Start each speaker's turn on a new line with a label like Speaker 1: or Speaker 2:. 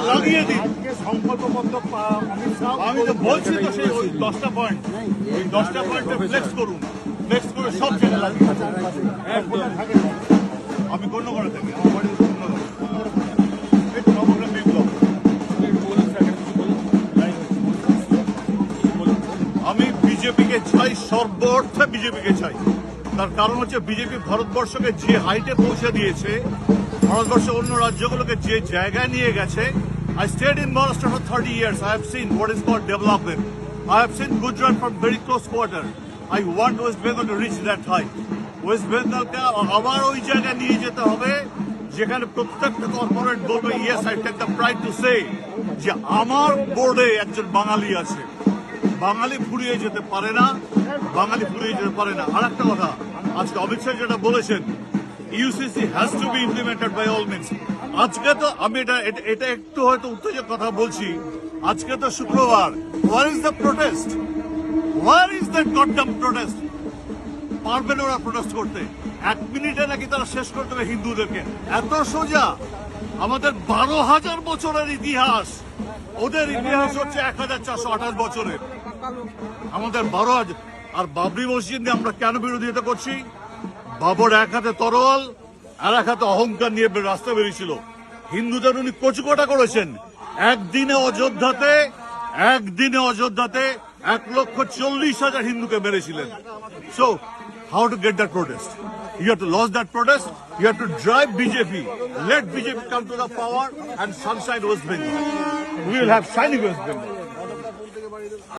Speaker 1: লাগিয়ে দিন সংকল্পবদ্ধ আমি তো বলছি তো সেই ওই 10টা পয়েন্ট ওই 10টা পয়েন্টে ফ্লেক্স করুন, ফ্লেক্স করে সব জায়গায় লাগিয়ে আমি গণ্য করে থাকি আমার বাড়ি নবগ্রাম বিপ্লব। আমি বিজেপিকে চাই, সর্ব অর্থে বিজেপিকে চাই। তার কারণ হচ্ছে বিজেপি ভারতবর্ষকে যে হাইটে পৌঁছে দিয়েছে, ভারতবর্ষের অন্য রাজ্যগুলোকে যে জায়গায় নিয়ে গেছে। I stayed in Maharashtra for 30 years. I have seen what is called development. I have seen Gujarat from very close quarter. I want West Bengal to reach that height. West Bengalকে আবার ওই জায়গায় নিয়ে যেতে হবে যেখানে প্রত্যেকটা কর্পোরেট বলবে yes I take the pride to say যে আমার বোর্ডে একজন বাঙালি আছে। বাঙালি ফুরিয়ে যেতে পারে না, বাঙালি ফুরিয়ে যেতে পারে না। আর একটা কথা, আজকে অমিত শাহ যেটা বলেছেন, UCC has to be implemented by all means. আজকে তো আমি এটা একটু হয়তো উত্তেজক কথা বলছি, আজকে তো শুক্রবার। Where is the protest? Where is the goddamn protest? পারবেন ওরা প্রোটেস্ট করতে? 1 মিনিটে নাকি তারা শেষ করতে হবে হিন্দুদেরকে? এত সোজা? আমাদের 12,000 বছরের ইতিহাস, ওদের ইতিহাস হচ্ছে 1428 বছরের। আমাদের 12,000। আর বাবরি মসজিদ নিয়ে আমরা কেন বিরোধিতা করছি? বাবর এক হাতে তরোয়াল আর এক হাতে অহংকার নিয়ে রাস্তা বেরিয়েছিল। হিন্দুদের উনি কচুকটা করেছেন। একদিনে অযোধ্যাতে 1,40,000 হিন্দুকে মেরেছিলেন। So how to get that protest? You have to lose that protest. You have to drive BJP. Let BJP come to the power and sunshine West Bengal. We will have shining West Bengal.